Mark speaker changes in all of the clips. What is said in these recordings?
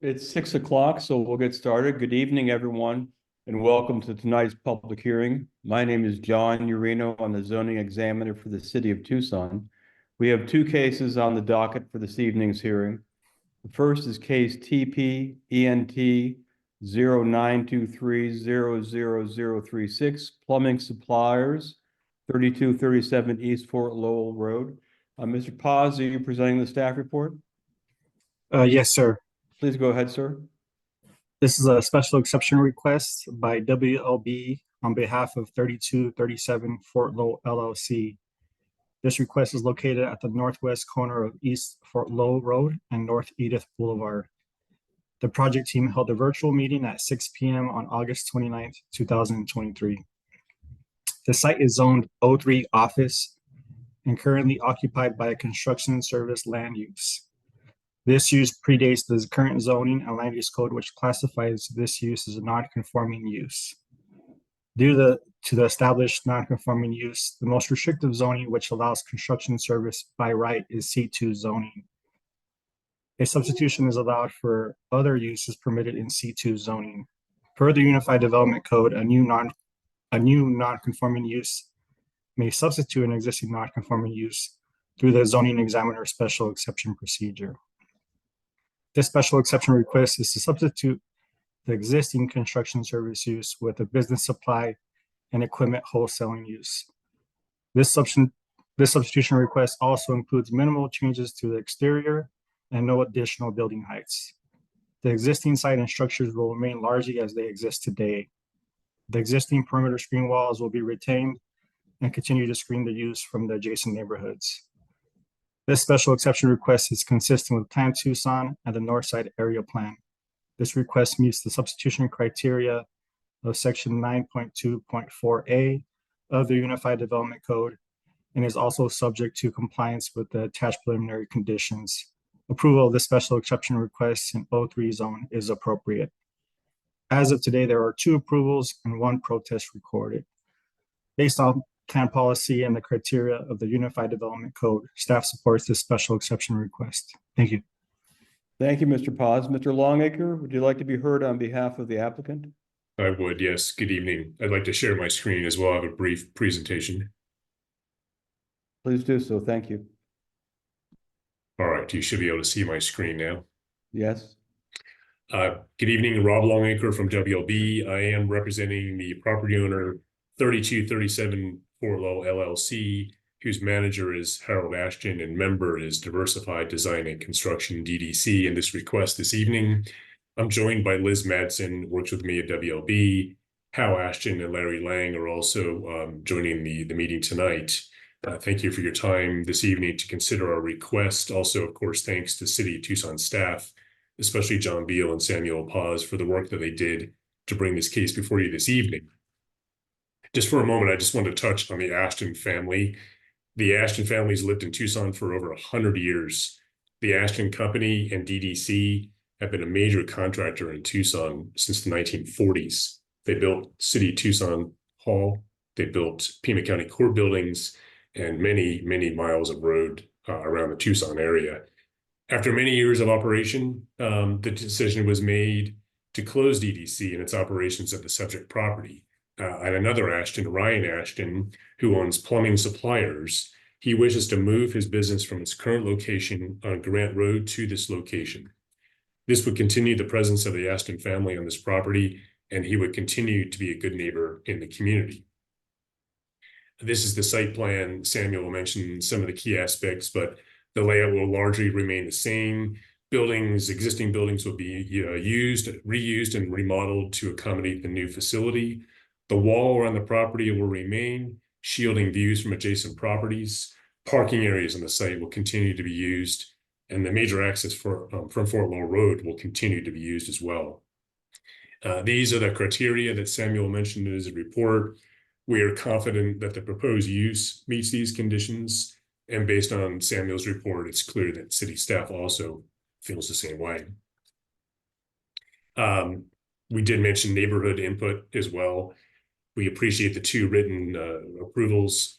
Speaker 1: It's 6 o'clock, so we'll get started. Good evening, everyone, and welcome to tonight's public hearing. My name is John Urino. I'm the zoning examiner for the city of Tucson. We have two cases on the docket for this evening's hearing. The first is case TP ENT 0923-00036, Plumbing Suppliers, 3237 East Fort Lowell Road. Mr. Paz, are you presenting the staff report?
Speaker 2: Yes, sir.
Speaker 1: Please go ahead, sir.
Speaker 2: This is a special exception request by WLB on behalf of 3237 Fort Lowell LLC. This request is located at the northwest corner of East Fort Lowell Road and North Edith Boulevard. The project team held a virtual meeting at 6 p.m. on August 29th, 2023. The site is zoned O3 office and currently occupied by a construction service land use. This use predates the current zoning and land use code, which classifies this use as a non-conforming use. Due to the established non-conforming use, the most restrictive zoning, which allows construction service by right, is C2 zoning. A substitution is allowed for other uses permitted in C2 zoning. Per the Unified Development Code, a new non-conforming use may substitute an existing non-conforming use through the zoning examiner special exception procedure. This special exception request is to substitute the existing construction service use with a business supply and equipment wholesaling use. This substitution request also includes minimal changes to the exterior and no additional building heights. The existing site and structures will remain largely as they exist today. The existing perimeter screen walls will be retained and continue to screen the use from the adjacent neighborhoods. This special exception request is consistent with Plan Tucson and the Northside Area Plan. This request meets the substitution criteria of Section 9.2.4A of the Unified Development Code and is also subject to compliance with the attached preliminary conditions. Approval of the special exception request in O3 zone is appropriate. As of today, there are 2 approvals and 1 protest recorded. Based on plan policy and the criteria of the Unified Development Code, staff supports this special exception request. Thank you.
Speaker 1: Thank you, Mr. Paz. Mr. Longacre, would you like to be heard on behalf of the applicant?
Speaker 3: I would, yes. Good evening. I'd like to share my screen as well. I have a brief presentation.
Speaker 1: Please do so. Thank you.
Speaker 3: All right, you should be able to see my screen now.
Speaker 1: Yes.
Speaker 3: Good evening, Rob Longacre from WLB. I am representing the property owner 3237 Fort Lowell LLC, whose manager is Harold Ashton and member is Diversified Design and Construction DDC. In this request this evening, I'm joined by Liz Madsen, works with me at WLB. Hal Ashton and Larry Lang are also joining the meeting tonight. Thank you for your time this evening to consider our request. Also, of course, thanks to City of Tucson staff, especially John Beal and Samuel Paz, for the work that they did to bring this case before you this evening. Just for a moment, I just want to touch on the Ashton family. The Ashton family's lived in Tucson for over 100 years. The Ashton Company and DDC have been a major contractor in Tucson since the 1940s. They built City of Tucson Hall, they built Pima County Court buildings, and many, many miles of road around the Tucson area. After many years of operation, the decision was made to close DDC and its operations at the subject property. And another Ashton, Ryan Ashton, who owns Plumbing Suppliers, he wishes to move his business from its current location on Grant Road to this location. This would continue the presence of the Ashton family on this property, and he would continue to be a good neighbor in the community. This is the site plan. Samuel mentioned some of the key aspects, but the layout will largely remain the same. Existing buildings will be reused, and remodeled to accommodate the new facility. The wall around the property will remain, shielding views from adjacent properties. Parking areas on the site will continue to be used, and the major access from Fort Lowell Road will continue to be used as well. These are the criteria that Samuel mentioned in his report. We are confident that the proposed use meets these conditions, and based on Samuel's report, it's clear that city staff also feels the same way. We did mention neighborhood input as well. We appreciate the 2 written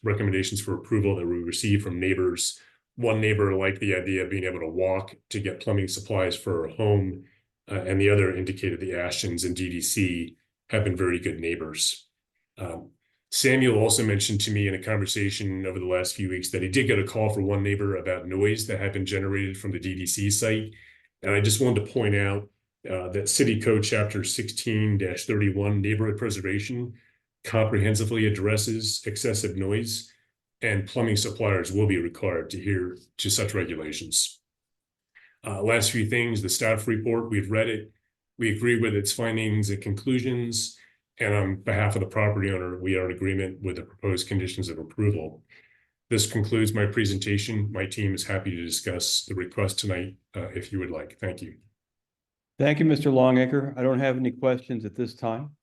Speaker 3: recommendations for approval that we received from neighbors. One neighbor liked the idea of being able to walk to get plumbing supplies for her home, and the other indicated the Ashtons and DDC have been very good neighbors. Samuel also mentioned to me in a conversation over the last few weeks that he did get a call from one neighbor about noise that had been generated from the DDC site. And I just wanted to point out that City Code Chapter 16-31, Neighborhood Preservation, comprehensively addresses excessive noise, and plumbing suppliers will be required to adhere to such regulations. Last few things, the staff report, we've read it. We agree with its findings and conclusions. And on behalf of the property owner, we are in agreement with the proposed conditions of approval. This concludes my presentation. My team is happy to discuss the request tonight if you would like. Thank you.
Speaker 1: Thank you, Mr. Longacre. I don't have any questions at this time.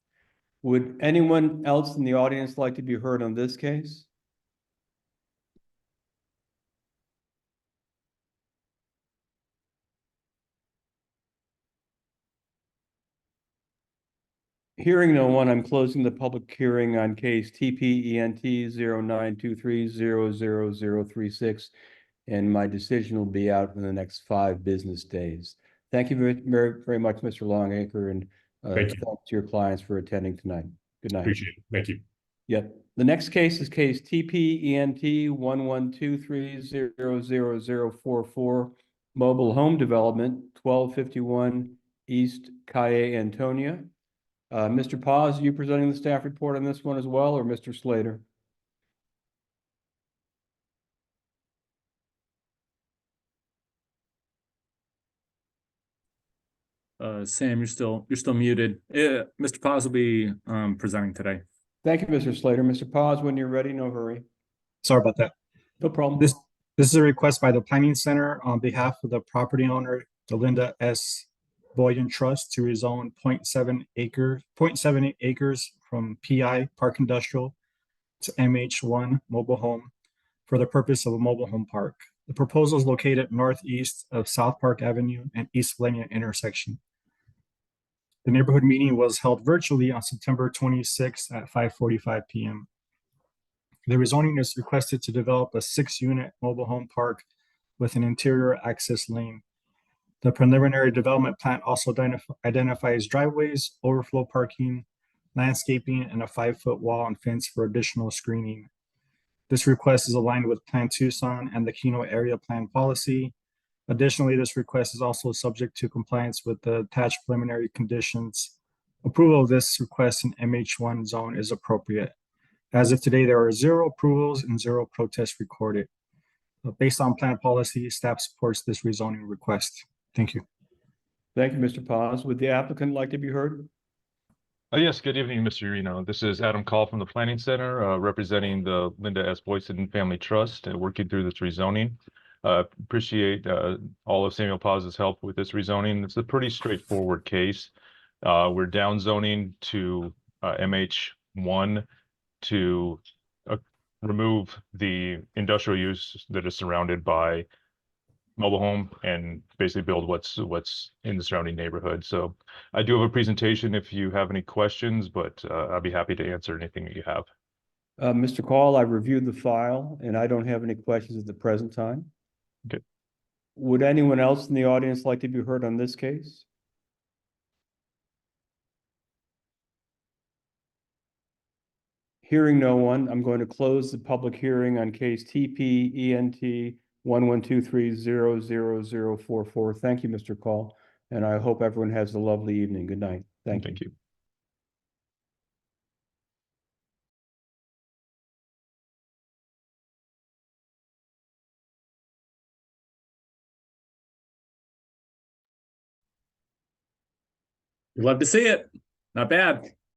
Speaker 1: Would anyone else in the audience like to be heard on this case? Hearing no one, I'm closing the public hearing on case TPENT 0923000036, and my decision will be out in the next 5 business days. Thank you very much, Mr. Longacre, and thanks to your clients for attending tonight. Good night.
Speaker 3: Appreciate it. Thank you.
Speaker 1: Yep. The next case is case TPENT 1123000044, Mobile Home Development, 1251 East Calle Antonia. Mr. Paz, are you presenting the staff report on this one as well, or Mr. Slater?
Speaker 4: Sam, you're still muted. Mr. Paz will be presenting today.
Speaker 1: Thank you, Mr. Slater. Mr. Paz, when you're ready, no hurry.
Speaker 2: Sorry about that.
Speaker 1: No problem.
Speaker 2: This is a request by the Planning Center on behalf of the property owner, Delinda S. Boyden Trust, to rezone 0.78 acres from PI Park Industrial to MH1 Mobile Home for the purpose of a mobile home park. The proposal is located northeast of South Park Avenue and East Lenya intersection. The neighborhood meeting was held virtually on September 26th at 5:45 p.m. The rezoning is requested to develop a 6-unit mobile home park with an interior access lane. The preliminary development plan also identifies driveways, overflow parking, landscaping, and a 5-foot wall and fence for additional screening. This request is aligned with Plan Tucson and the Keno Area Plan Policy. Additionally, this request is also subject to compliance with the attached preliminary conditions. Approval of this request in MH1 zone is appropriate. As of today, there are 0 approvals and 0 protests recorded. Based on plan policy, staff supports this rezoning request. Thank you.
Speaker 1: Thank you, Mr. Paz. Would the applicant like to be heard?
Speaker 5: Yes, good evening, Mr. Urino. This is Adam Call from the Planning Center, representing the Linda S. Boyson Family Trust and working through this rezoning. Appreciate all of Samuel Paz's help with this rezoning. It's a pretty straightforward case. We're down zoning to MH1 to remove the industrial use that is surrounded by mobile home and basically build what's in the surrounding neighborhood. So I do have a presentation if you have any questions, but I'll be happy to answer anything that you have.
Speaker 1: Mr. Call, I reviewed the file and I don't have any questions at the present time.
Speaker 5: Okay.
Speaker 1: Would anyone else in the audience like to be heard on this case? Hearing no one, I'm going to close the public hearing on case TP ENT 1123000044. Thank you, Mr. Call, and I hope everyone has a lovely evening. Good night. Thank you.
Speaker 5: Thank you.
Speaker 4: Love to see it. Not bad.